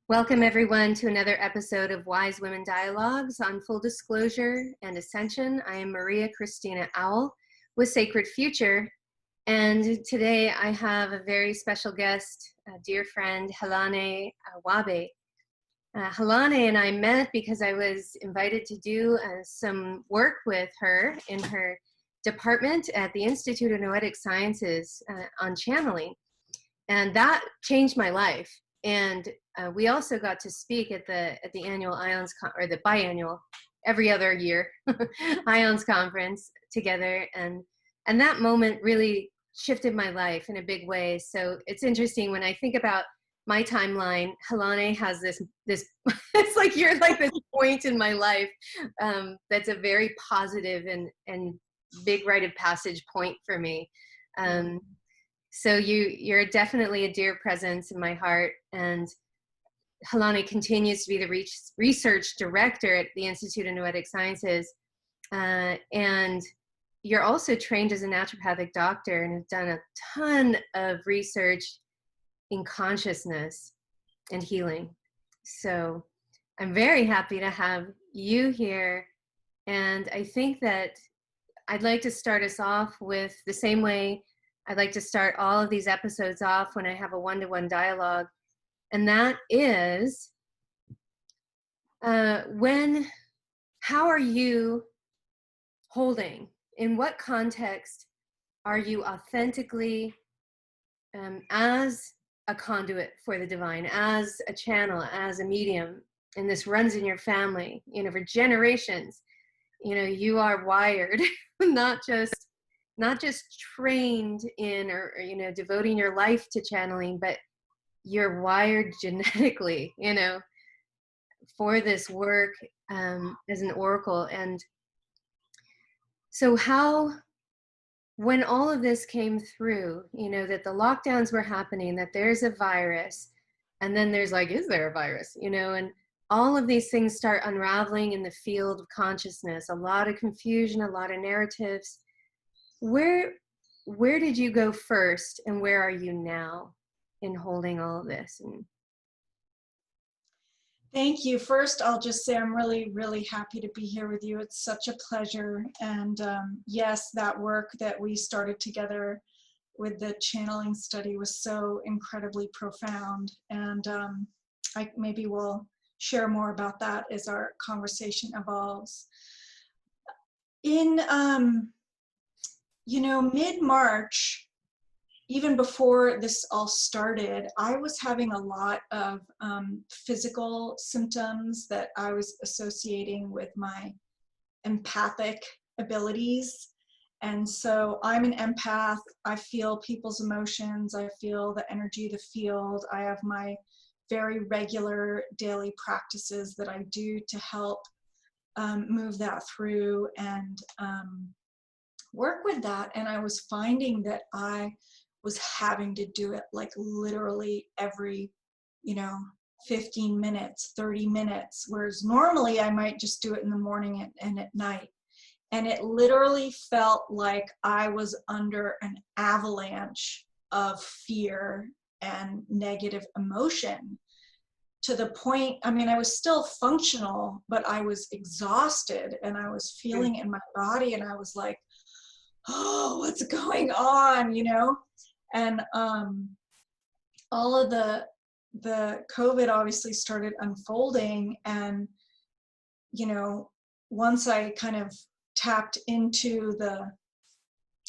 Welcome everyone to another episode of Wise Women Dialogues. On full disclosure and ascension, I am Maria Christina Owl with Sacred Future. And today I have a very special guest, a dear friend, Helane Wahbeh. Helane and I met because I was invited to do some work with her in her department at the Institute of Noetic Sciences on channeling. And that changed my life. And we also got to speak at the annual IONS, or the biannual, every other year, IONS conference together. And that moment really shifted my life in a big way. So it's interesting when I think about my timeline, Helane has this it's like you're like this point in my life that's a very positive and big rite of passage point for me. So you're definitely a dear presence in my heart, and Helane continues to be the research director at the Institute of Noetic Sciences, and you're also trained as a naturopathic doctor and have done a ton of research in consciousness and healing. So I'm very happy to have you here, and I think that I'd like to start us off with the same way I'd like to start all of these episodes off when I have a one-to-one dialogue. And that is, how are you holding? In what context are you authentically, as a conduit for the divine, as a channel, as a medium, and this runs in your family, for generations, you are wired, not just trained in or devoting your life to channeling, but you're wired genetically, for this work as an oracle. And so when all of this came through, that the lockdowns were happening, that there's a virus, and then there's like, is there a virus? And all of these things start unraveling in the field of consciousness, a lot of confusion, a lot of narratives. Where did you go first, and where are you now in holding all of this? Thank you. First, I'll just say I'm really, really happy to be here with you. It's such a pleasure. And yes, that work that we started together with the channeling study was so incredibly profound. And maybe we'll share more about that as our conversation evolves. In mid-March, even before this all started, I was having a lot of physical symptoms that I was associating with my empathic abilities. And so I'm an empath. I feel people's emotions. I feel the energy of the field. I have my very regular daily practices that I do to help move that through and work with that. And I was finding that I was having to do it like literally every 15 minutes, 30 minutes, whereas normally I might just do it in the morning and at night. And it literally felt like I was under an avalanche of fear and negative emotion, to the point, I was still functional, but I was exhausted, and I was feeling it in my body, and I was like, oh, what's going on, And all of the COVID obviously started unfolding, and once I kind of tapped into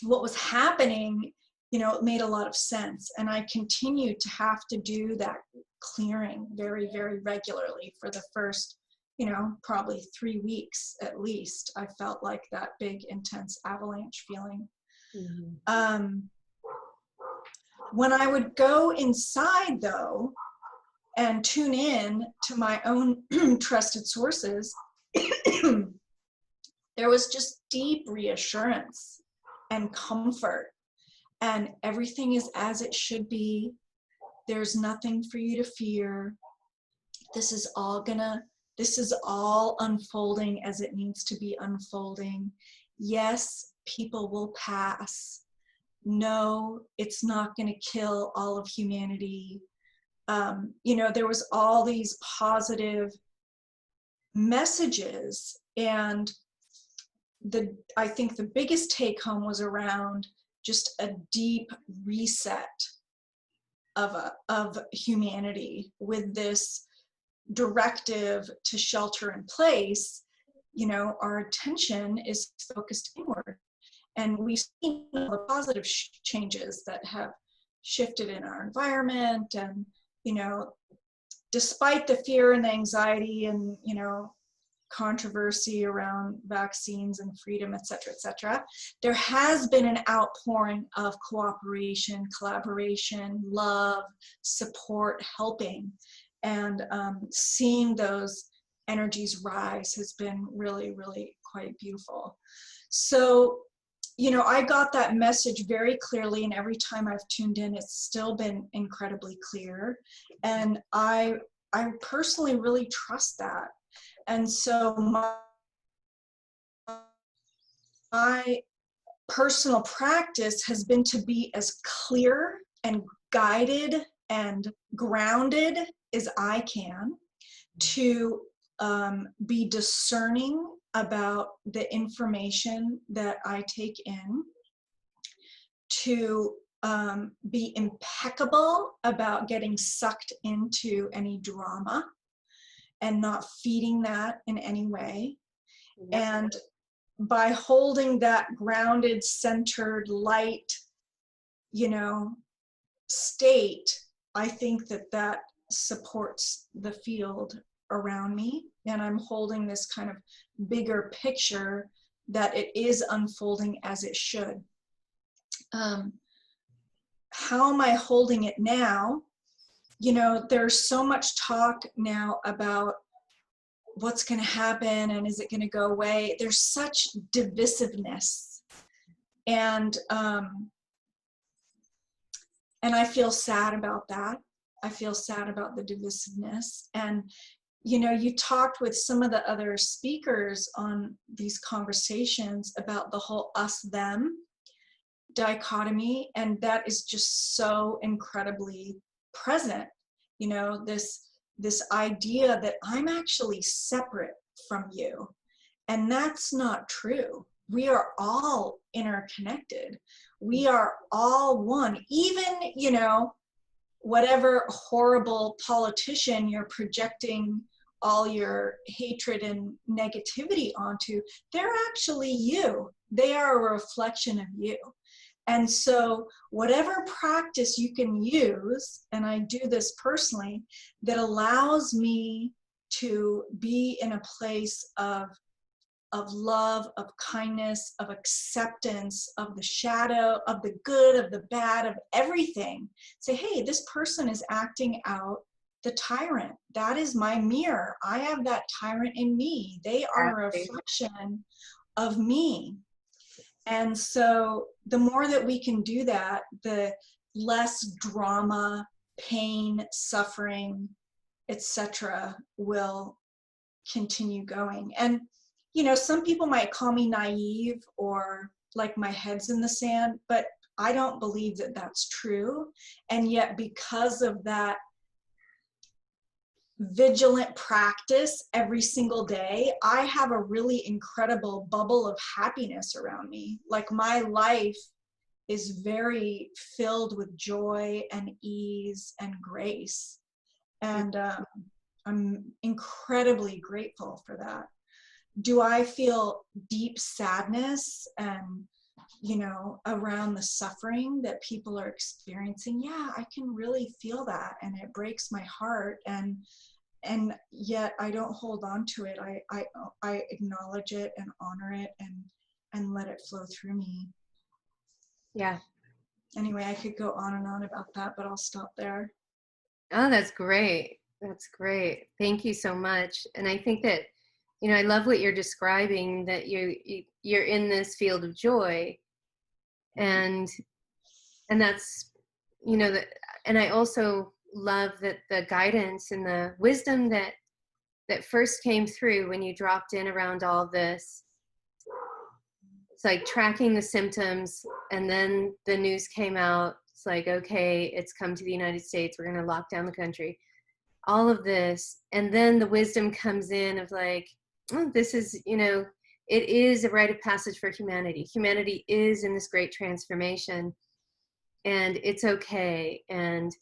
what was happening, it made a lot of sense. And I continued to have to do that clearing very, very regularly for the first probably 3 weeks at least. I felt like that big, intense avalanche feeling. Mm-hmm. When I would go inside, though, and tune in to my own trusted sources, there was just deep reassurance and comfort, and everything is as it should be. There's nothing for you to fear. This is all unfolding as it needs to be unfolding. Yes, people will pass. No, it's not going to kill all of humanity. You know, there was all these positive messages, and I think the biggest take home was around just a deep reset of humanity with this directive to shelter in place. You know, our attention is focused inward, and we've seen all the positive changes that have shifted in our environment. And, you know, despite the fear and the anxiety and, you know, controversy around vaccines and freedom, et cetera, there has been an outpouring of cooperation, collaboration, love, support, helping. And seeing those energies rise has been really, really quite beautiful. So, you know, I got that message very clearly, and every time I've tuned in, it's still been incredibly clear. And I personally really trust that. And so my personal practice has been to be as clear and guided and grounded as I can, to be discerning about the information that I take in, to be impeccable about getting sucked into any drama and not feeding that in any way. Yep. And by holding that grounded, centered, light, you know, state, I think that that supports the field around me. And I'm holding this kind of bigger picture that it is unfolding as it should. How am I holding it now? You know, there's so much talk now about what's going to happen and is it going to go away. There's such divisiveness, and I feel sad about that. I feel sad about the divisiveness. And you know, you talked with some of the other speakers on these conversations about the whole us them dichotomy, and that is just so incredibly present. You know, this idea that I'm actually separate from you, and that's not true. We are all interconnected. We are all one. Even, you know, whatever horrible politician you're projecting all your hatred and negativity onto, they're actually you. They are a reflection of you. And so whatever practice you can use, and I do this personally, that allows me to be in a place of love, of kindness, of acceptance, of the shadow, of the good, of the bad, of everything. Say, hey, this person is acting out the tyrant. That is my mirror. I have that tyrant in me. They are a reflection of me. And so the more that we can do that, the less drama, pain, suffering, etc. will continue going. And you know, some people might call me naive or like my head's in the sand, but I don't believe that that's true. And yet, because of that vigilant practice every single day, I have a really incredible bubble of happiness around me. Like, my life is very filled with joy and ease and grace. And I'm incredibly grateful for that. Do I feel deep sadness and, you know, around the suffering that people are experiencing? Yeah, I can really feel that, and it breaks my heart. And yet I don't hold on to it. I acknowledge it and honor it and let it flow through me. Yeah. Anyway, I could go on and on about that, but I'll stop there. Oh, that's great. That's great. Thank you so much. And I think that, you know, I love what you're describing, that you're in this field of joy, and that's, you know, that. And I also love that the guidance and the wisdom that first came through when you dropped in around all this. It's like tracking the symptoms, and then the news came out It's like, okay, it's come to the United States. We're going to lock down the country. All of this. And then the wisdom comes in of like, oh, this is, it is a rite of passage for humanity. Humanity is in this great transformation, and it's okay. And,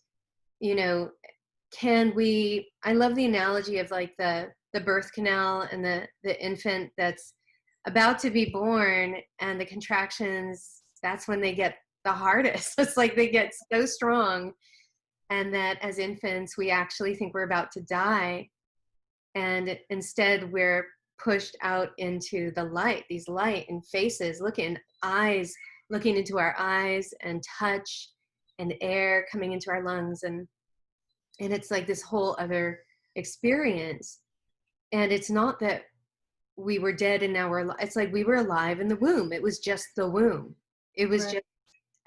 I love the analogy of like the birth canal and the infant that's about to be born, and the contractions, that's when they get the hardest. It's like they get so strong, and that as infants we actually think we're about to die, and instead we're pushed out into the light, these light and faces, eyes looking into our eyes, and touch and air coming into our lungs, and it's like this whole other experience. And it's not that we were dead and now it's like we were alive in the womb. It was just the womb. It was just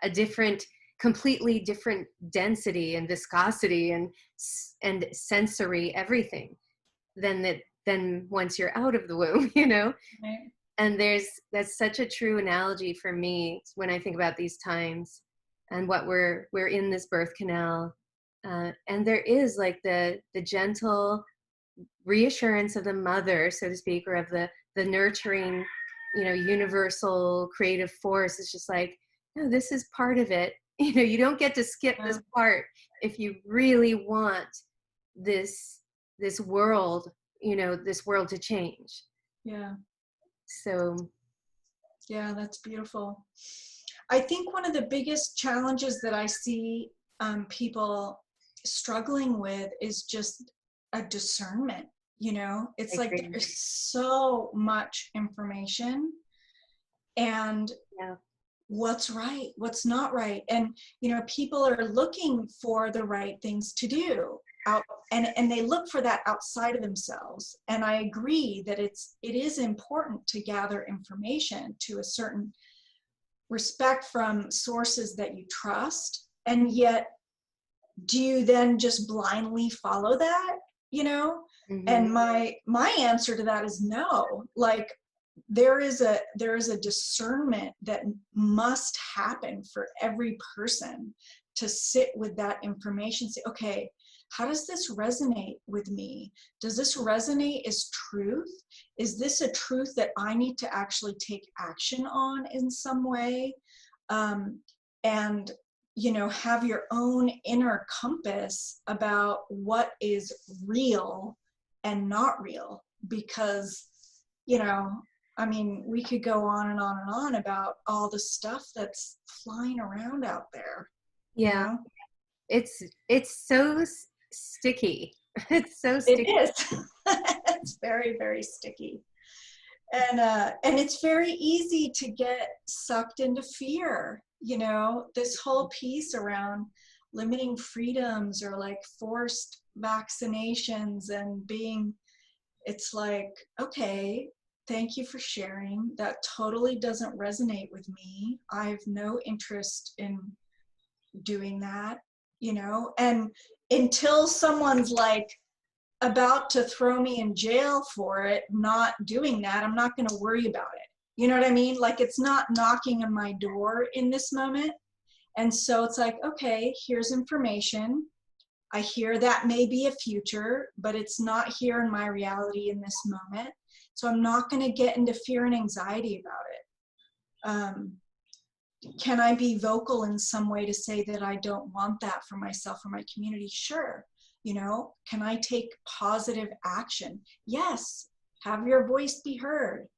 a completely different density and viscosity and sensory everything than once you're out of the womb, Right. And that's such a true analogy for me when I think about these times and what we're in this birth canal. And there is like the gentle reassurance of the mother, so to speak, or of the nurturing, universal creative force. It's just like, no, this is part of it. You don't get to skip this part if you really want this world, this world to change. Yeah. So. Yeah, that's beautiful. I think one of the biggest challenges that I see people struggling with is just a discernment. It's like there's so much information, and what's right, what's not right, and people are looking for the right things to do out, and they look for that outside of themselves. And I agree that it is important to gather information to a certain respect from sources that you trust, and yet do you then just blindly follow that? And my answer to that is no. Like, there is a discernment that must happen for every person to sit with that information, say, okay, how does this resonate with me? Does this resonate as truth? Is this a truth that I need to actually take action on in some way? And have your own inner compass about what is real and not real. Because, we could go on and on and on about all the stuff that's flying around out there. Yeah. It's so sticky. It's so sticky. It is. It's very, very sticky. And it's very easy to get sucked into fear. This whole piece around limiting freedoms or like forced vaccinations and it's like, okay, thank you for sharing. That totally doesn't resonate with me. I have no interest in doing that, and until someone's like about to throw me in jail for it, not doing that, I'm not going to worry about it. You know what I mean? Like, it's not knocking on my door in this moment. And so it's like, okay, here's information. I hear that may be a future, but it's not here in my reality in this moment. So I'm not going to get into fear and anxiety about it. Can I be vocal in some way to say that I don't want that for myself or my community? Sure. Can I take positive action? Yes. Have your voice be heard.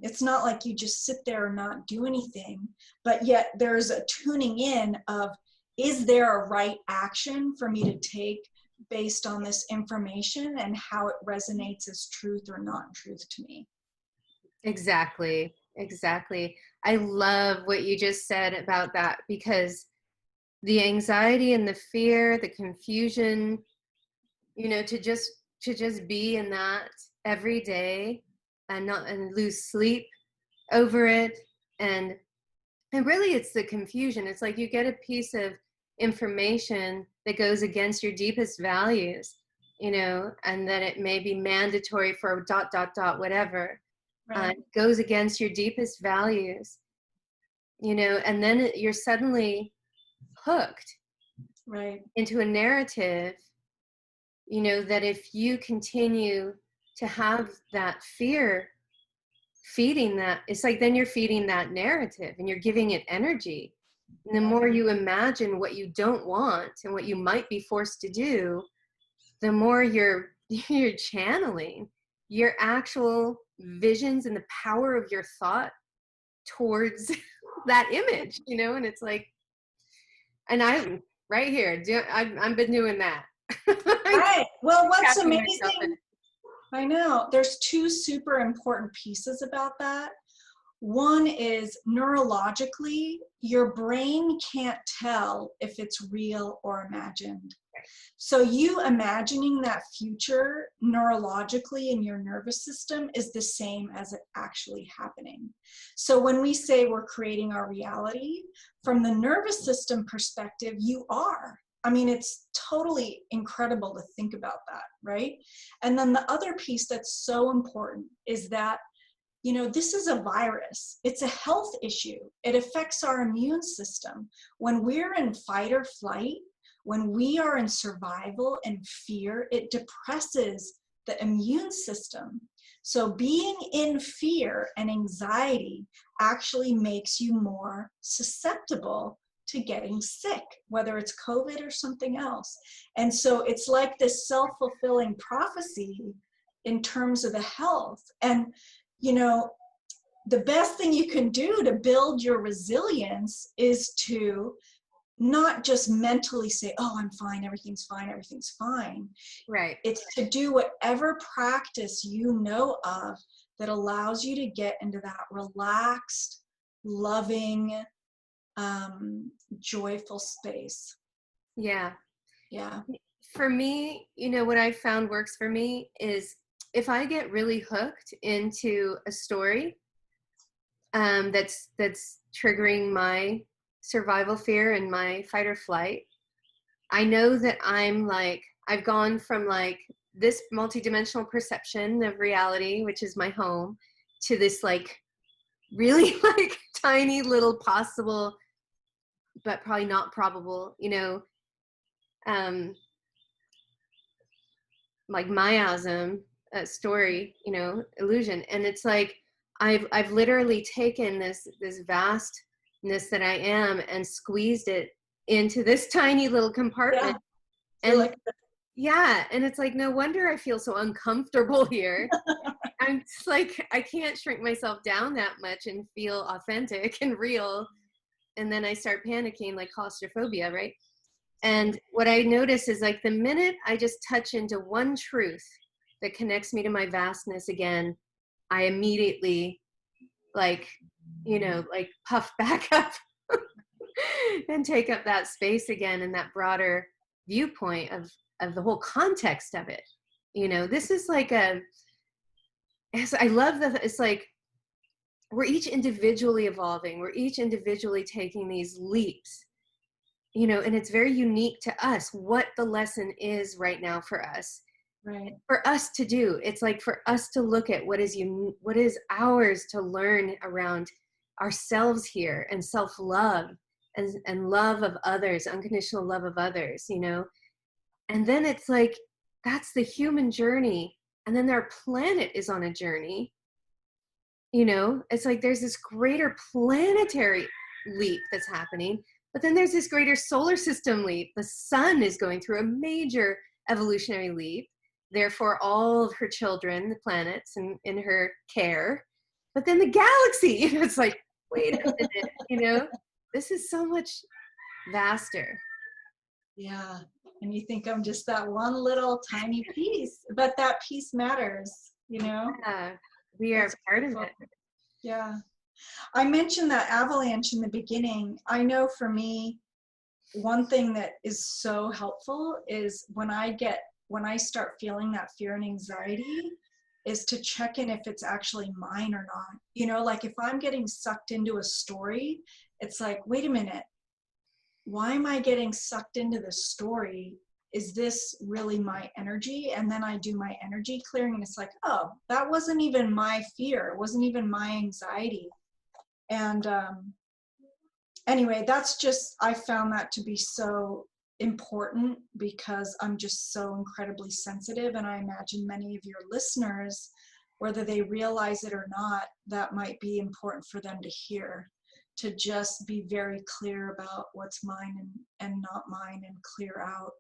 It's not like you just sit there and not do anything, but yet there's a tuning in of, is there a right action for me to take based on this information and how it resonates as truth or not truth to me? Exactly. I love what you just said about that, because the anxiety and the fear, the confusion, to just be in that every day and lose sleep over it. And really it's the confusion. It's like you get a piece of information that goes against your deepest values, and that it may be mandatory for ... whatever. Right. Goes against your deepest values, and then you're suddenly hooked Right. into a narrative, you know, that if you continue to have that fear feeding that, it's like then you're feeding that narrative and you're giving it energy. And the more you imagine what you don't want and what you might be forced to do, the more you're channeling your actual visions and the power of your thought towards that image, you know. And it's like, and I'm right here, I've been doing that. Right. Well, what's Tapping myself in. amazing, I know, there's two super important pieces about that. One is neurologically, your brain can't tell if it's real or imagined. So you imagining that future neurologically in your nervous system is the same as it actually happening. So when we say we're creating our reality, from the nervous system perspective, you are. I mean, it's totally incredible to think about that, right? And then the other piece that's so important is that, you know, this is a virus. It's a health issue. It affects our immune system. When we're in fight or flight, when we are in survival and fear, it depresses the immune system. So being in fear and anxiety actually makes you more susceptible to getting sick, whether it's COVID or something else. And so it's like this self-fulfilling prophecy in terms of the health. And, you know, the best thing you can do to build your resilience is to not just mentally say, oh, I'm fine, everything's fine, everything's fine. Right. It's to do whatever practice you know of that allows you to get into that relaxed, loving, joyful space. Yeah. Yeah. For me, you know, what I found works for me is if I get really hooked into a story that's triggering my survival fear and my fight or flight, I know that I'm like, I've gone from like this multidimensional perception of reality, which is my home, to this like really like tiny little possible, but probably not probable, you know, like miasm story, you know, illusion. And it's like I've literally taken this vastness that I am and squeezed it into this tiny little compartment. Yeah. And Like, yeah, and it's like no wonder I feel so uncomfortable here. I'm just like, I can't shrink myself down that much and feel authentic and real. And then I start panicking, like claustrophobia, right? And what I notice is like the minute I just touch into one truth that connects me to my vastness again, I immediately like, you know, like puff back up and take up that space again and that broader viewpoint of the whole context of it. You know, this is like I love that it's like we're each individually evolving. We're each individually taking these leaps, you know, and it's very unique to us what the lesson is right now for us. right. For us to do. It's like for us to look at what is ours to learn around ourselves here, and self-love and love of others, unconditional love of others, you know. And then it's like that's the human journey, and then our planet is on a journey, you know. It's like there's this greater planetary leap that's happening, but then there's this greater solar system leap. The sun is going through a major evolutionary leap, therefore all of her children, the planets, in her care. But then the galaxy, you know, it's like, wait a minute, you know, this is so much vaster. Yeah. And you think I'm just that one little tiny piece, but that piece matters, you know? Yeah, we are It's part of beautiful. it. Yeah. I mentioned that avalanche in the beginning. I know for me, one thing that is so helpful is when I start feeling that fear and anxiety, is to check in if it's actually mine or not. You know, like if I'm getting sucked into a story, it's like, wait a minute, why am I getting sucked into this story? Is this really my energy? And then I do my energy clearing and it's like, oh, that wasn't even my fear. It wasn't even my anxiety. And anyway, that's just, I found that to be so important because I'm just so incredibly sensitive. And I imagine many of your listeners, whether they realize it or not, that might be important for them to hear, to just be very clear about what's mine and not mine, and clear out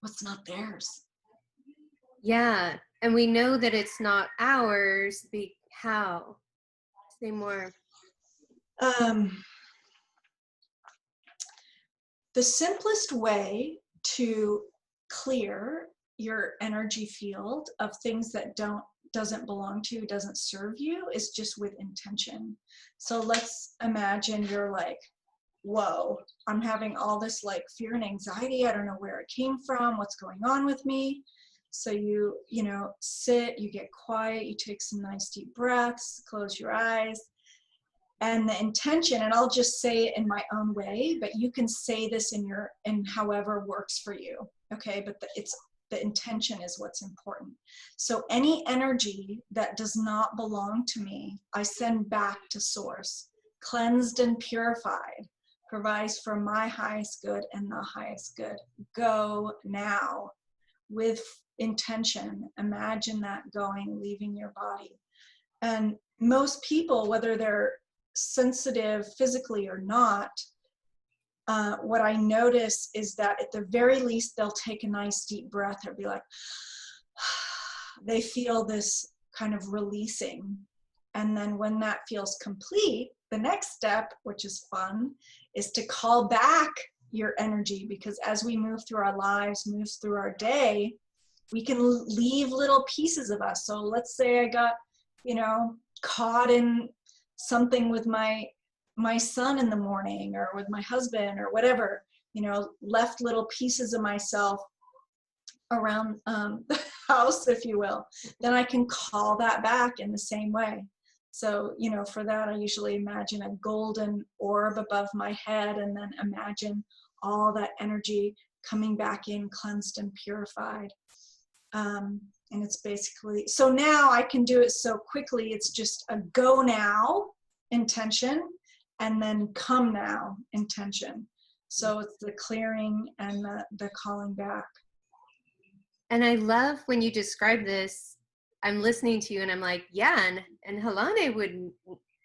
what's not theirs. Yeah. And we know that it's not ours. How? Say more. The simplest way to clear your energy field of things that doesn't belong to you, doesn't serve you, is just with intention. So let's imagine you're like, whoa, I'm having all this like fear and anxiety. I don't know where it came from, what's going on with me. So you know, sit, you get quiet, you take some nice deep breaths, close your eyes. And the intention, and I'll just say it in my own way, but you can say this in however works for you, okay? But the intention is what's important. So any energy that does not belong to me, I send back to source, cleansed and purified, provides for my highest good and the highest good. Go now with intention. Imagine that going, leaving your body. And most people, whether they're sensitive physically or not, what I notice is that at the very least, they'll take a nice deep breath. They'll be like, they feel this kind of releasing. And then when that feels complete, the next step, which is fun, is to call back your energy, because as we move through our lives, moves through our day, we can leave little pieces of us. So let's say I got, caught in something with my son in the morning, or with my husband, or whatever, left little pieces of myself around the house, if you will, then I can call that back in the same way. So, for that, I usually imagine a golden orb above my head, and then imagine all that energy coming back in, cleansed and purified. And it's basically, so now I can do it so quickly. It's just a go now intention, and then come now intention. So it's the clearing and the calling back. And I love when you describe this, I'm listening to you and I'm like, yeah, and Helane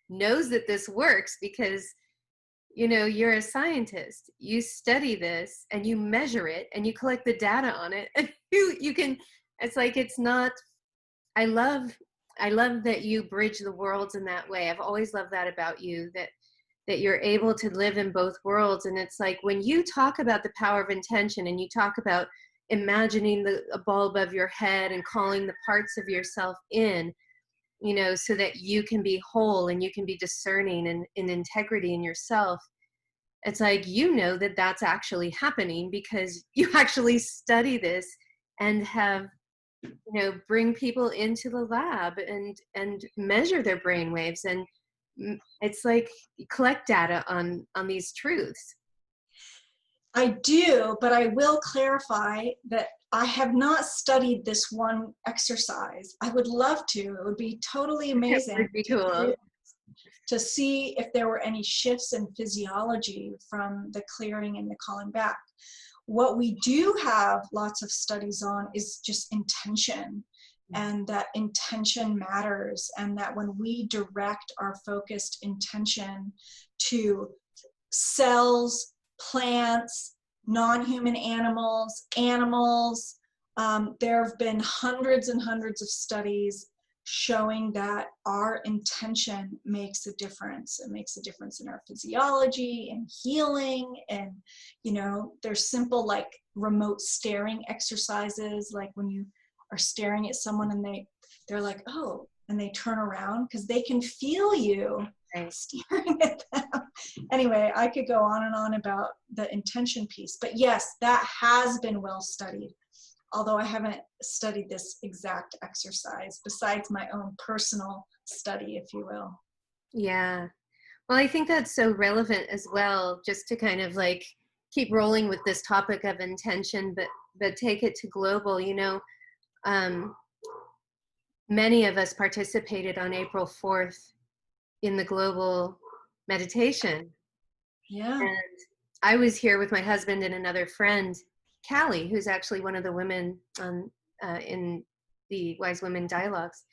knows that this works, because you're a scientist, you study this and you measure it and you collect the data on it, and you can, it's like, it's not, I love that you bridge the worlds in that way. I've always loved that about you, that you're able to live in both worlds. And it's like, when you talk about the power of intention, and you talk about imagining a ball above your head and calling the parts of yourself in, so that you can be whole and you can be discerning and in integrity in yourself. It's like, that that's actually happening, because you actually study this and have, bring people into the lab and measure their brain waves. And it's like, collect data on these truths. I do, but I will clarify that I have not studied this one exercise. I would love to. It would be totally amazing. It would be cool to see if there were any shifts in physiology from the clearing and the calling back. What we do have lots of studies on is just intention, and that intention matters, and that when we direct our focused intention to cells, plants, non-human animals, there have been hundreds and hundreds of studies showing that our intention makes a difference. It makes a difference in our physiology and healing. And, there's simple like remote staring exercises, like when you are staring at someone and they're like, oh, and they turn around because they can feel you staring at them. Anyway, I could go on and on about the intention piece, but yes, that has been well studied. Although I haven't studied this exact exercise besides my own personal study, if you will. Yeah. Well, I think that's so relevant as well, just to kind of like keep rolling with this topic of intention, but take it to global. Many of us participated on April 4th in the global meditation. Yeah. And I was here with my husband and another friend, Callie, who's actually one of the women in the Wise Women Dialogues.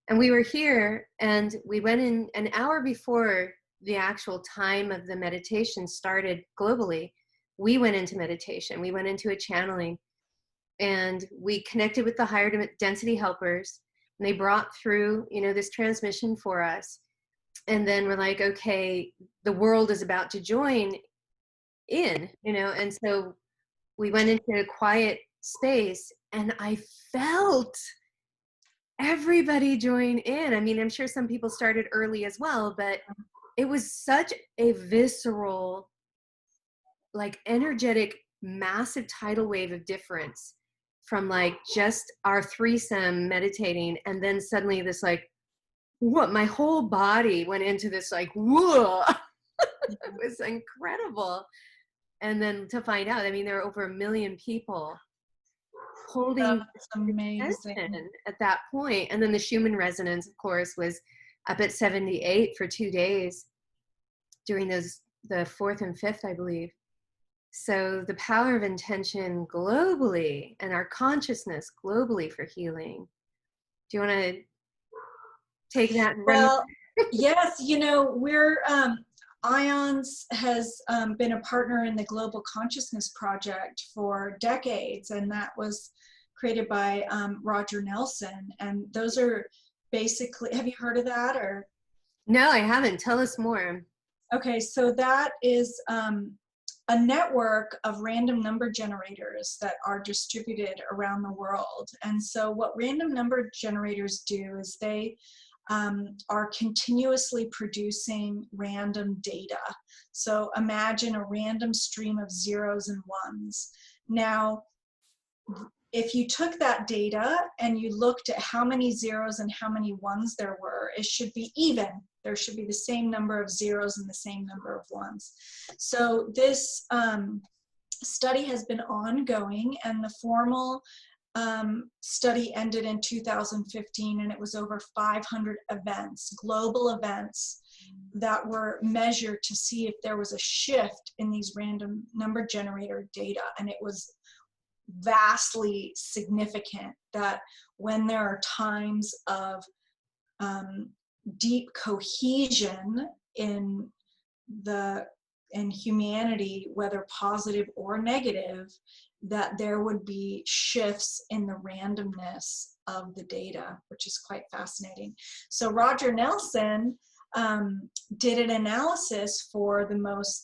And we were here, and we went in an hour before the actual time of the meditation started globally. We went into meditation. We went into a channeling, and we connected with the higher density helpers, and they brought through, this transmission for us. And then we're like, okay, the world is about to join in, and so we went into a quiet space, and I felt everybody join in. I mean, I'm sure some people started early as well, but it was such a visceral, like energetic, massive tidal wave of difference from like just our threesome meditating, and then suddenly this like, what, my whole body went into this like, whoa. It was incredible. And then to find out, I mean, there were over 1 million people holding That's amazing. attention at that point. And then the Schumann resonance, of course, was up at 78 for 2 days during the 4th and 5th, I believe. So the power of intention globally and our consciousness globally for healing. Do you want to take that and run? Well, yes, we're IONS has been a partner in the Global Consciousness Project for decades, and that was created by Roger Nelson. And those are basically, have you heard of that? Or No, I haven't. Tell us more. okay, so that is a network of random number generators that are distributed around the world. And so what random number generators do is they are continuously producing random data. So imagine a random stream of zeros and ones. Now, if you took that data and you looked at how many zeros and how many ones there were, it should be even. There should be the same number of zeros and the same number of ones. So this study has been ongoing, and the formal study ended in 2015, and it was over 500 events, global events, that were measured to see if there was a shift in these random number generator data. And it was vastly significant that when there are times of deep cohesion in humanity, whether positive or negative, that there would be shifts in the randomness of the data, which is quite fascinating. So Roger Nelson did an analysis for the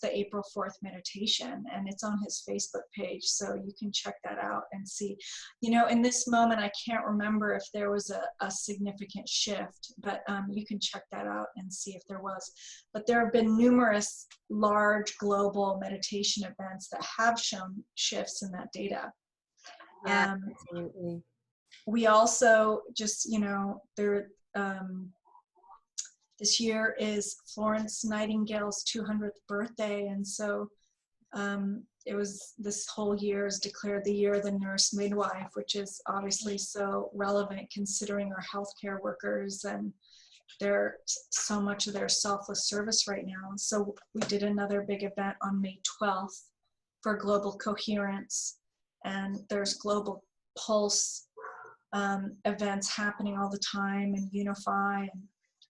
April 4th meditation, and it's on his Facebook page, so you can check that out and see. In this moment, I can't remember if there was a significant shift, but you can check that out and see if there was. But there have been numerous large global meditation events that have shown shifts in that data. Yeah, absolutely. We also just, this year is Florence Nightingale's 200th birthday, and so this whole year is declared the year of the nurse midwife, which is obviously so relevant considering our healthcare workers and so much of their selfless service right now. So we did another big event on May 12th for global coherence, and there's global pulse events happening all the time, and Unify. And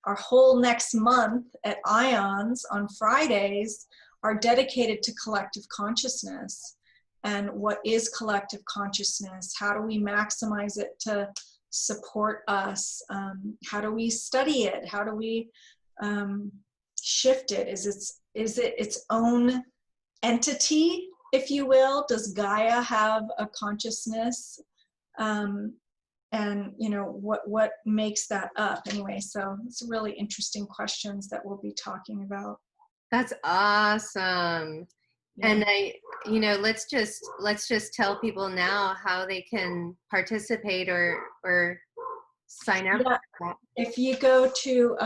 our whole next month at IONS on Fridays are dedicated to collective consciousness. And what is collective consciousness? How do we maximize it to support us? How do we study it? How do we shift it? Is it its own entity, if you will? Does Gaia have a consciousness? And what makes that up anyway? So it's really interesting questions that we'll be talking about. That's awesome. Yeah. And let's just tell people now how they can participate or sign up. Yeah. If you go to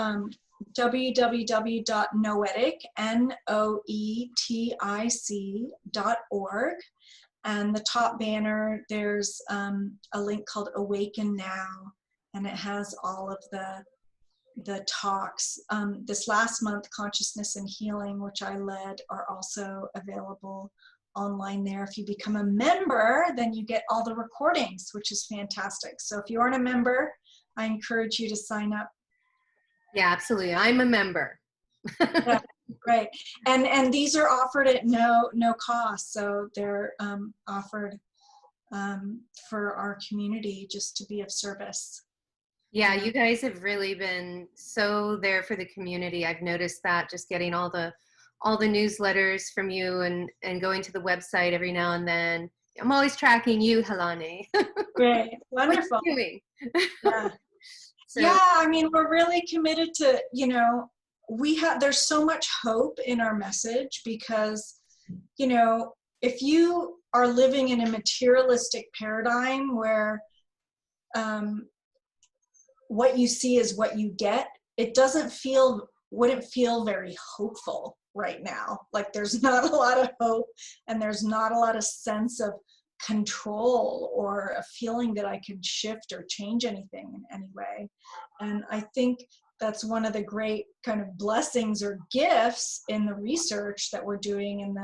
www.noetic, noetic.org, and the top banner, there's a link called Awaken Now, and it has all of the the talks. This last month, Consciousness and Healing, which I led, are also available online there. If you become a member, then you get all the recordings, which is fantastic. So if you aren't a member, I encourage you to sign up. Yeah, absolutely. I'm a member. Yeah, great. And these are offered at no cost. So they're offered for our community, just to be of service. Yeah, you guys have really been so there for the community. I've noticed that, just getting all the newsletters from you and going to the website every now and then. I'm always tracking you, Helane. Great, wonderful. What are you doing? Yeah. So, yeah, I mean, we're really committed to, there's so much hope in our message, because, if you are living in a materialistic paradigm where what you see is what you get, it wouldn't feel very hopeful right now. Like, there's not a lot of hope, and there's not a lot of sense of control or a feeling that I can shift or change anything in any way. And I think that's one of the great kind of blessings or gifts in the research that we're doing, and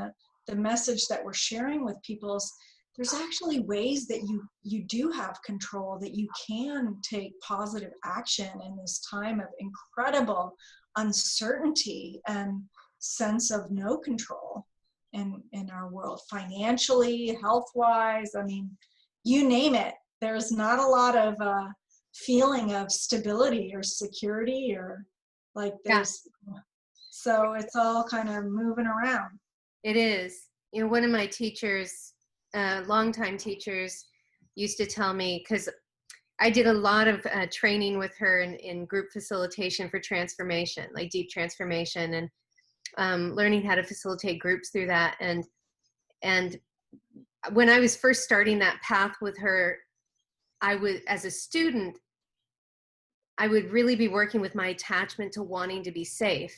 the message that we're sharing with people is there's actually ways that you do have control, that you can take positive action in this time of incredible uncertainty and sense of no control in our world, financially, health-wise. I mean, you name it. There's not a lot of feeling of stability or security, or like there's, so it's all kind of moving around. it is. One of my teachers, longtime teachers, used to tell me, because I did a lot of training with her in group facilitation for transformation, like deep transformation, and learning how to facilitate groups through that. And when I was first starting that path with her, as a student, I would really be working with my attachment to wanting to be safe.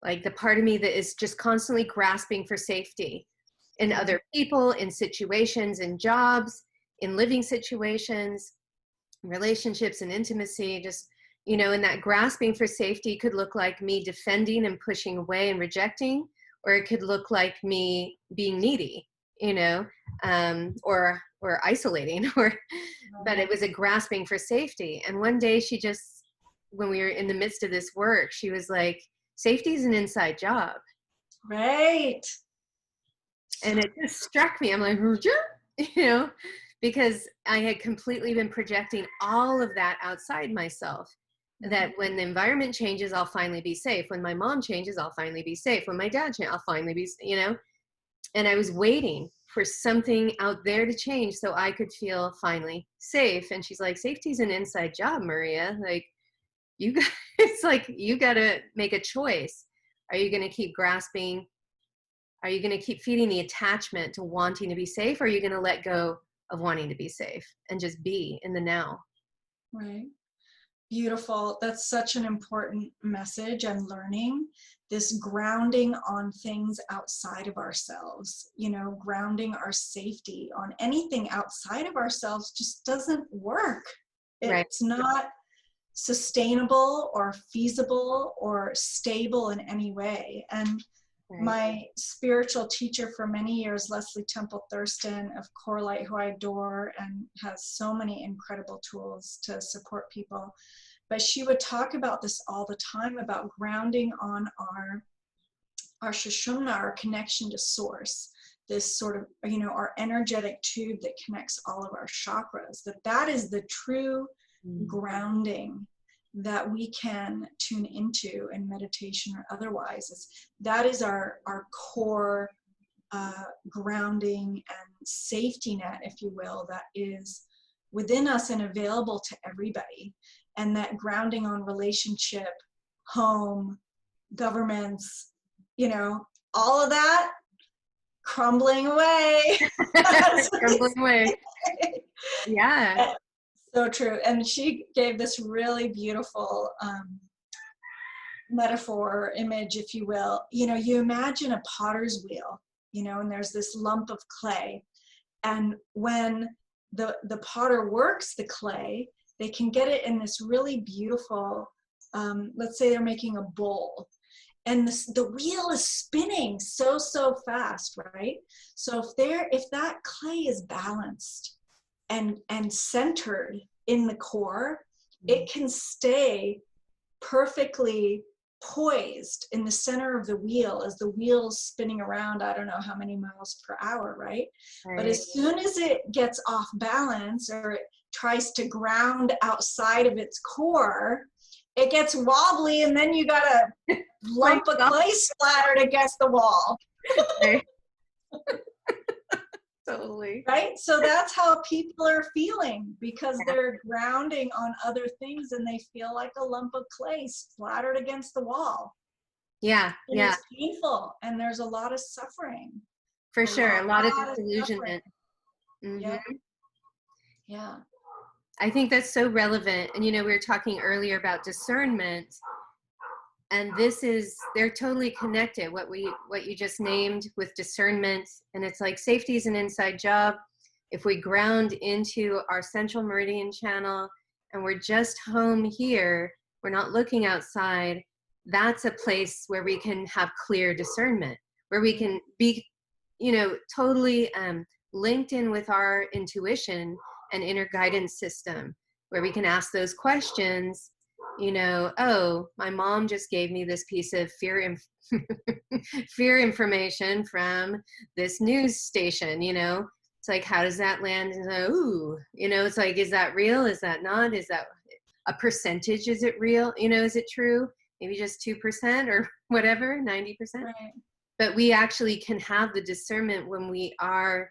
Like the part of me that is just constantly grasping for safety in other people, in situations, in jobs, in living situations, relationships and intimacy, just, and that grasping for safety could look like me defending and pushing away and rejecting, or it could look like me being needy, or isolating, but it was a grasping for safety. And one day she just, when we were in the midst of this work, she was like, safety is an inside job. Right. And it just struck me. I'm like, because I had completely been projecting all of that outside myself, that when the environment changes, I'll finally be safe. When my mom changes, I'll finally be safe. When my dad changes, I'll finally be, and I was waiting for something out there to change so I could feel finally safe. And she's like, safety's an inside job, Maria. Like, it's like, you got to make a choice. Are you going to keep grasping? Are you going to keep feeding the attachment to wanting to be safe? Or are you going to let go of wanting to be safe and just be in the now? Right. Beautiful. That's such an important message and learning. This grounding on things outside of ourselves, grounding our safety on anything outside of ourselves just doesn't work. It's not sustainable or feasible or stable in any way. And my spiritual teacher for many years, Leslie Temple Thurston of Core Light, who I adore and has so many incredible tools to support people, but she would talk about this all the time, about grounding on our Shushumna, our connection to source, this sort of, our energetic tube that connects all of our chakras, that is the true grounding that we can tune into in meditation or otherwise. That is our core grounding and safety net, if you will, that is within us and available to everybody. And that grounding on relationship, home, governments, all of that crumbling away. Crumbling away. Yeah. So true. And she gave this really beautiful metaphor or image, if you will. You imagine a potter's wheel, and there's this lump of clay. And when the potter works the clay, they can get it in this really beautiful let's say they're making a bowl, and the wheel is spinning so fast, right? So if that clay is balanced and centered in the core, it can stay perfectly poised in the center of the wheel as the wheel's spinning around, I don't know how many miles per hour, right? But as soon as it gets off balance, or it tries to ground outside of its core, it gets wobbly, and then you got a lump of clay splattered against the wall. Totally. Right? So that's how people are feeling, because they're grounding on other things and they feel like a lump of clay splattered against the wall. Yeah. And it's painful, and there's a lot of suffering. For sure. A lot of disillusionment. Yeah. Yeah. I think that's so relevant. And, we were talking earlier about discernment, and they're totally connected. What you just named with discernment, and it's like safety is an inside job. If we ground into our central meridian channel and we're just home here, we're not looking outside, that's a place where we can have clear discernment, where we can be, totally linked in with our intuition and inner guidance system, where we can ask those questions. Oh, my mom just gave me this piece of fear information from this news station. It's like, how does that land? Ooh, it's like, is that real? Is that not? Is that a percentage? Is it real? Is it true? Maybe just 2% or whatever, 90%. Right. But we actually can have the discernment when we are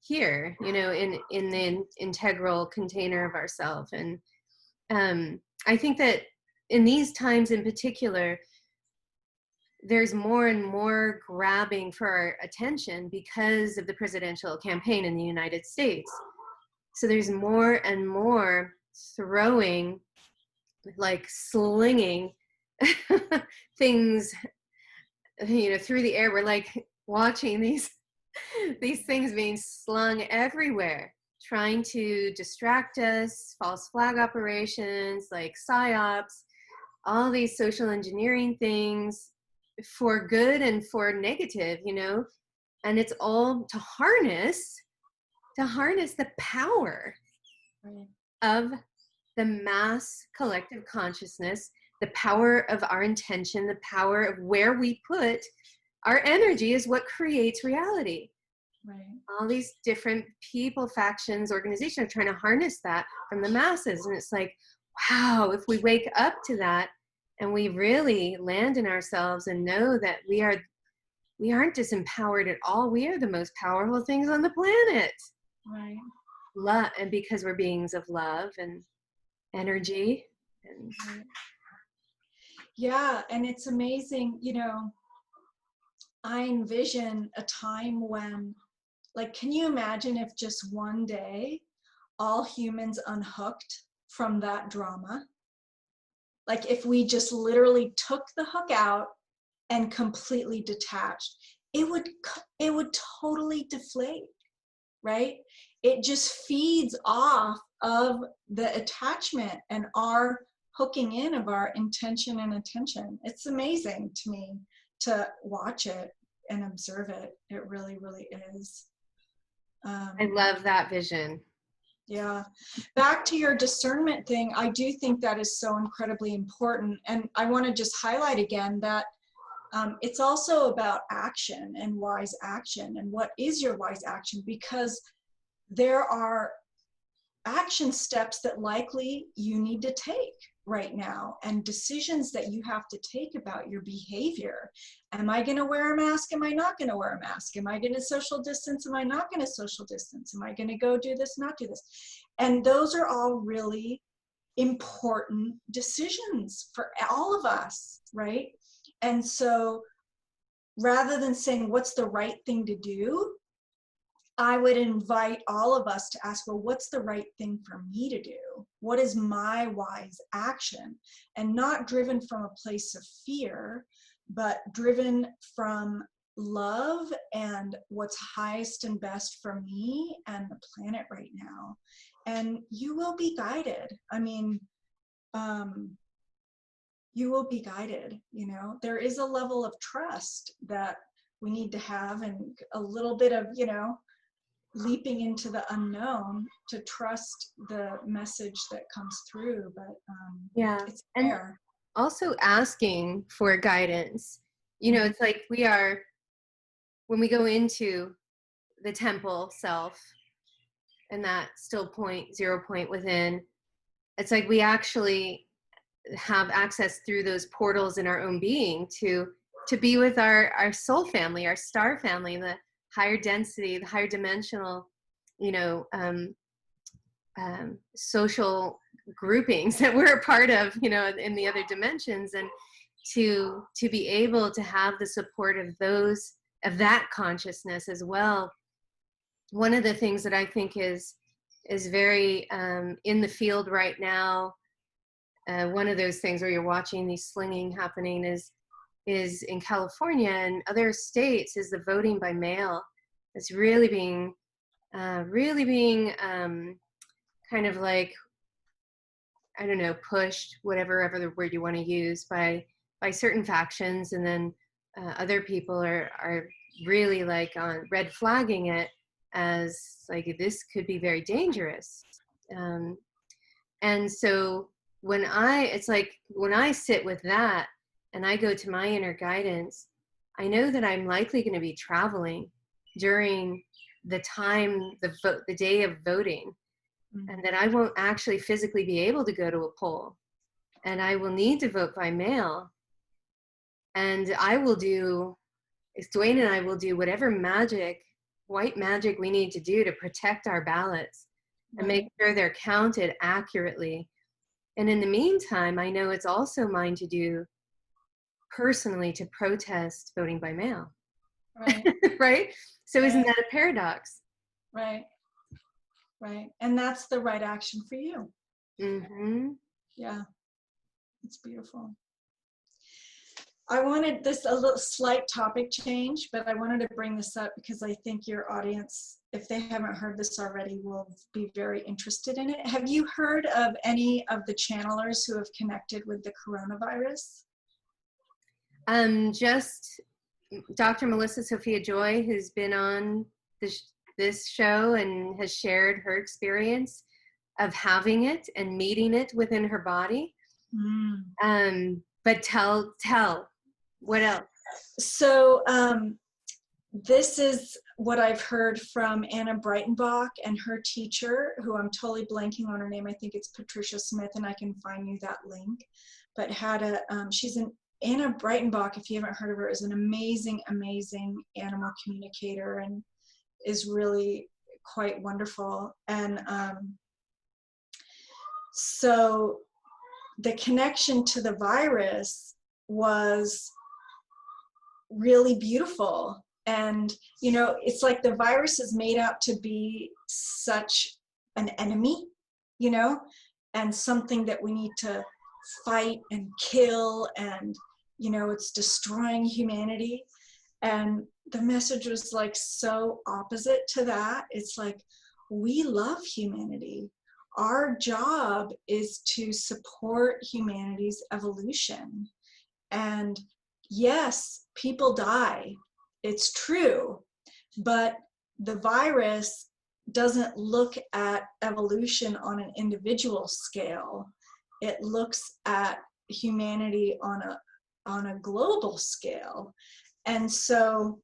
here, in the integral container of ourselves. And I think that in these times in particular, there's more and more grabbing for our attention because of the presidential campaign in the United States. So there's more and more throwing, like slinging things, through the air. We're like watching these things being slung everywhere, trying to distract us, false flag operations, like psyops, all these social engineering things for good and for negative, and it's all to harness the power of the mass collective consciousness, the power of our intention, the power of where we put our energy is what creates reality. Right. All these different people, factions, organizations are trying to harness that from the masses. And it's like, wow, if we wake up to that and we really land in ourselves and know that we aren't disempowered at all. We are the most powerful things on the planet. Right. Love, and because we're beings of love and energy. And yeah, and it's amazing, I envision a time when, like, can you imagine if just one day all humans unhooked from that drama? Like, if we just literally took the hook out and completely detached, it would totally deflate, right? It just feeds off of the attachment and our hooking in of our intention and attention. It's amazing to me to watch it and observe it. It really, really is. I love that vision. Yeah. Back to your discernment thing, I do think that is so incredibly important. And I want to just highlight again that it's also about action and wise action. And what is your wise action? Because there are action steps that likely you need to take right now, and decisions that you have to take about your behavior. Am I going to wear a mask? Am I not going to wear a mask? Am I going to social distance? Am I not going to social distance? Am I going to go do this, not do this? And those are all really important decisions for all of us, right? And so rather than saying what's the right thing to do, I would invite all of us to ask, well, what's the right thing for me to do? What is my wise action? And not driven from a place of fear, but driven from love and what's highest and best for me and the planet right now. And you will be guided. I mean, you will be guided. You know, there is a level of trust that we need to have, and a little bit of, you know, leaping into the unknown to trust the message that comes through. But Yeah. it's And there. also asking for guidance. You know, it's like when we go into the temple self and that still point, 0 point within, it's like we actually have access through those portals in our own being to be with our soul family, our star family, the higher density, the higher dimensional, you know, social groupings that we're a part of, you know, in the other dimensions, and to be able to have the support of those, of that consciousness as well. One of the things that I think is very in the field right now, one of those things where you're watching these slinging happening is in California and other states, is the voting by mail. It's really being kind of like, I don't know, pushed, whatever other word you want to use, by certain factions, and then other people are really like on red flagging it as like, this could be very dangerous. And so it's like when I sit with that and I go to my inner guidance, I know that I'm likely going to be traveling during the time, the day of voting, and that I won't actually physically be able to go to a poll, and I will need to vote by mail. And Dwayne and I will do whatever white magic we need to do to protect our ballots and make sure they're counted accurately. And in the meantime, I know it's also mine to do personally to protest voting by mail. Right. Right? So isn't that a paradox? Right. Right. And that's the right action for you. Mm-hmm. Yeah. It's beautiful. I wanted a little slight topic change, but I wanted to bring this up because I think your audience, if they haven't heard this already, will be very interested in it. Have you heard of any of the channelers who have connected with the coronavirus? Just Dr. Melissa Sophia Joy, who's been on this show and has shared her experience of having it and meeting it within her body. But tell, what else? So this is what I've heard from Anna Breitenbach and her teacher, who I'm totally blanking on her name. I think it's Patricia Smith, and I can find you that link. But Anna Breitenbach, if you haven't heard of her, is an amazing, amazing animal communicator and is really quite wonderful. And so the connection to the virus was really beautiful. And, you know, it's like the virus is made out to be such an enemy, you know, and something that we need to fight and kill, and, you know, it's destroying humanity. And the message was like so opposite to that. It's like, we love humanity. Our job is to support humanity's evolution. And yes, people die. It's true. But the virus doesn't look at evolution on an individual scale. It looks at humanity on a global scale. And so,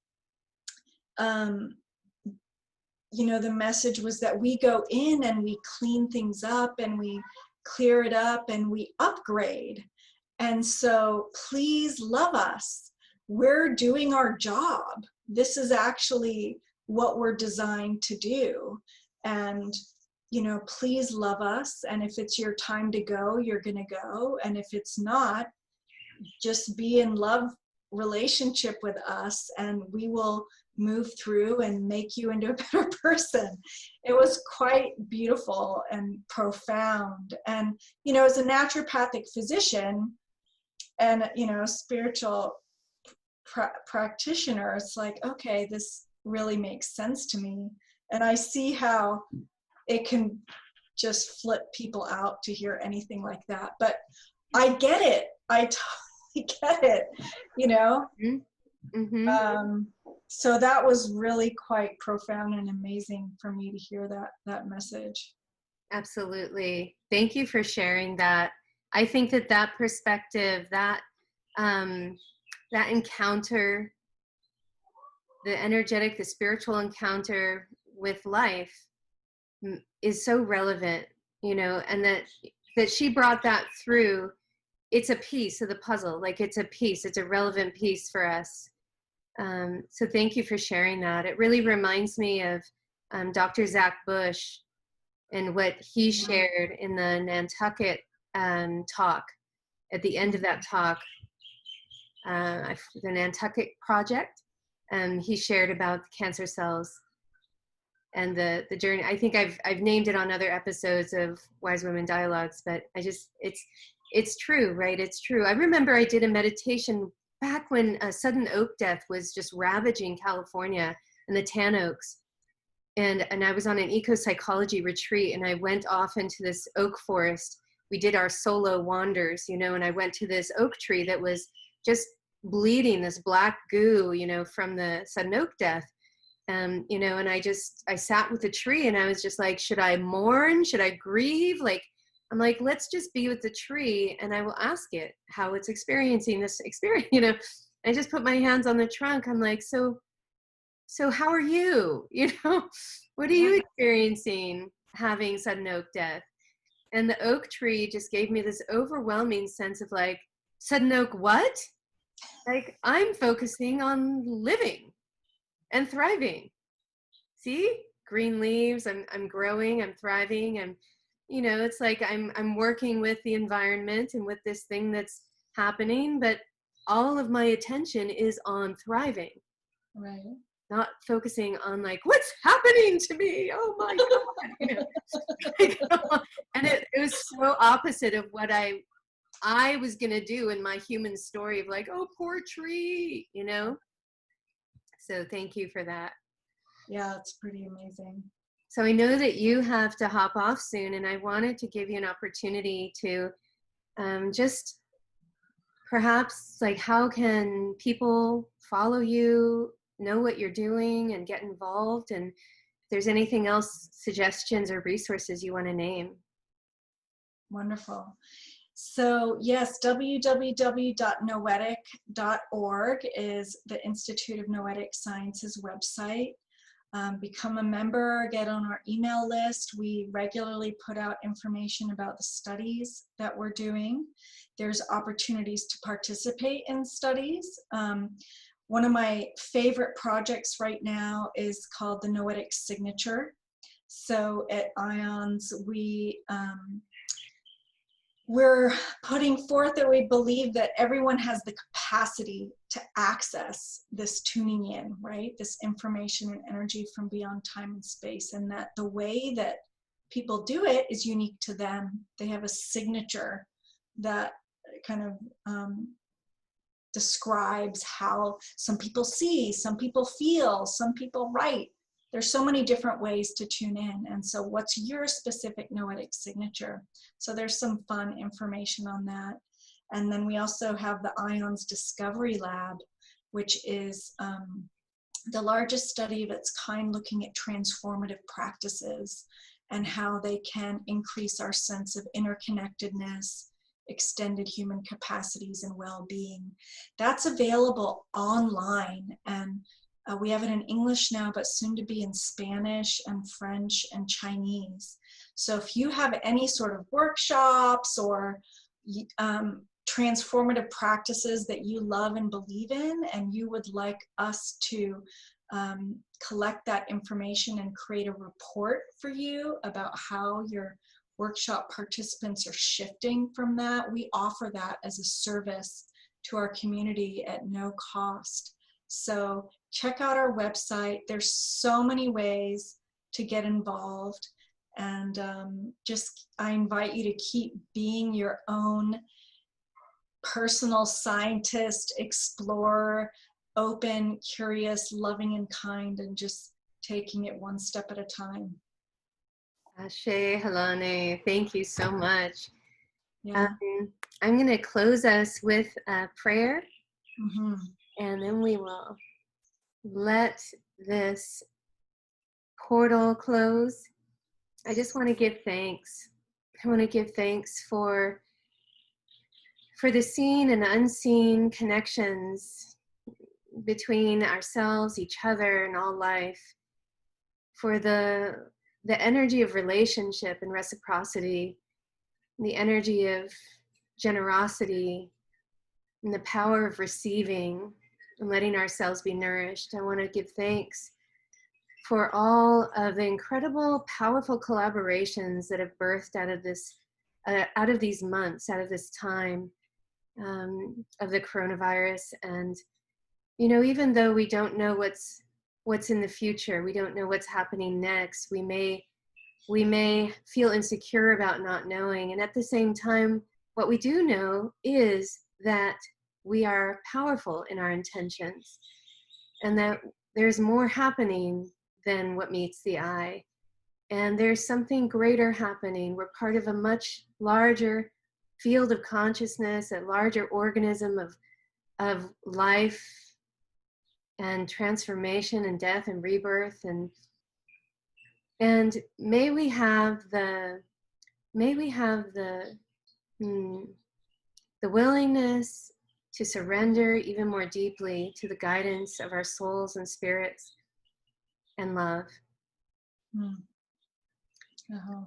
you know, the message was that we go in and we clean things up and we clear it up and we upgrade. And so please love us. We're doing our job. This is actually what we're designed to do. And, you know, please love us. And if it's your time to go, you're going to go. And if it's not, just be in love relationship with us, and we will move through and make you into a better person. It was quite beautiful and profound. And, you know, as a naturopathic physician and, you know, spiritual practitioner, it's like, okay, this really makes sense to me. And I see how it can just flip people out to hear anything like that. But I get it. I totally get it, you know? Mm-hmm. So that was really quite profound and amazing for me to hear that message. Absolutely. Thank you for sharing that. I think that that perspective, that encounter, the energetic, the spiritual encounter with life is so relevant, you know, and that she brought that through. It's a piece of the puzzle. Like it's a piece, it's a relevant piece for us. So thank you for sharing that. It really reminds me of Dr. Zach Bush and what he shared in the Nantucket talk. At the end of that talk, the Nantucket Project, he shared about cancer cells and the journey. I think I've named it on other episodes of Wise Women Dialogues, but it's true, right? It's true. I remember I did a meditation back when sudden oak death was just ravaging California and the tan oaks. And I was on an eco-psychology retreat, and I went off into this oak forest. We did our solo wanders, you know, and I went to this oak tree that was just bleeding this black goo, you know, from the sudden oak death. You know, and I sat with the tree and I was just like, should I mourn? Should I grieve? Like, I'm like, let's just be with the tree and I will ask it how it's experiencing this experience, you know. I just put my hands on the trunk. I'm like, so how are you? You know, what are you experiencing having sudden oak death? And the oak tree just gave me this overwhelming sense of like, sudden oak what? Like, I'm focusing on living and thriving. See, green leaves, I'm growing, I'm thriving, and you know, it's like I'm working with the environment and with this thing that's happening, but all of my attention is on thriving. Right. Not focusing on like, what's happening to me? Oh my God. You know? And it was so opposite of what I was gonna do in my human story of like, oh, poor tree, you know? So thank you for that. Yeah, it's pretty amazing. So I know that you have to hop off soon, and I wanted to give you an opportunity to just perhaps like, how can people follow you, know what you're doing, and get involved? And if there's anything else, suggestions or resources you want to name. Wonderful. So yes, www.noetic.org is the Institute of Noetic Sciences website. Become a member, get on our email list. We regularly put out information about the studies that we're doing. There's opportunities to participate in studies. One of my favorite projects right now is called the Noetic Signature. So at IONS, we're putting forth that we believe that everyone has the capacity to access this tuning in, right? This information and energy from beyond time and space, and that the way that people do it is unique to them. They have a signature that kind of describes how some people see, some people feel, some people write. There's so many different ways to tune in. And so what's your specific noetic signature? So there's some fun information on that. And then we also have the IONS Discovery Lab, which is the largest study of its kind looking at transformative practices and how they can increase our sense of interconnectedness, extended human capacities, and well-being. That's available online, and we have it in English now, but soon to be in Spanish and French and Chinese. So if you have any sort of workshops or transformative practices that you love and believe in, and you would like us to collect that information and create a report for you about how your workshop participants are shifting from that, we offer that as a service to our community at no cost. So check out our website. There's so many ways to get involved, and I invite you to keep being your own personal scientist, explorer, open, curious, loving, and kind, and just taking it one step at a time. Ashe, Helane, thank you so much. Yeah. I'm going to close us with a prayer, Mm-hmm. and then we will let this portal close. I just want to give thanks. I want to give thanks for the seen and unseen connections between ourselves, each other, and all life, for the energy of relationship and reciprocity, the energy of generosity, and the power of receiving and letting ourselves be nourished. I want to give thanks for all of the incredible, powerful collaborations that have birthed out of this, out of these months, out of this time of the coronavirus. And even though we don't know what's in the future, we don't know what's happening next. We may feel insecure about not knowing, and at the same time, what we do know is that we are powerful in our intentions, and that there's more happening than what meets the eye. And there's something greater happening. We're part of a much larger field of consciousness, a larger organism of life and transformation and death and rebirth. And may we have the willingness to surrender even more deeply to the guidance of our souls and spirits and love. Oh,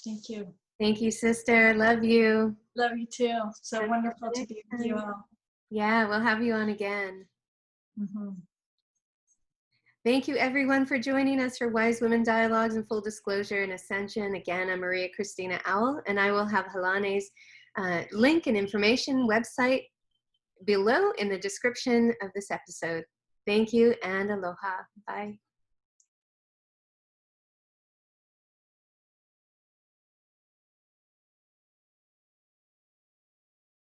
thank you. Thank you, sister. Love you. Love you too. So wonderful to be with you all. Yeah, we'll have you on again. Mm-hmm. Thank you, everyone, for joining us for Wise Women Dialogues and Full Disclosure and Ascension. Again, I'm Maria Christina Owl, and I will have Helane's link and information website below in the description of this episode. Thank you, and aloha. Bye.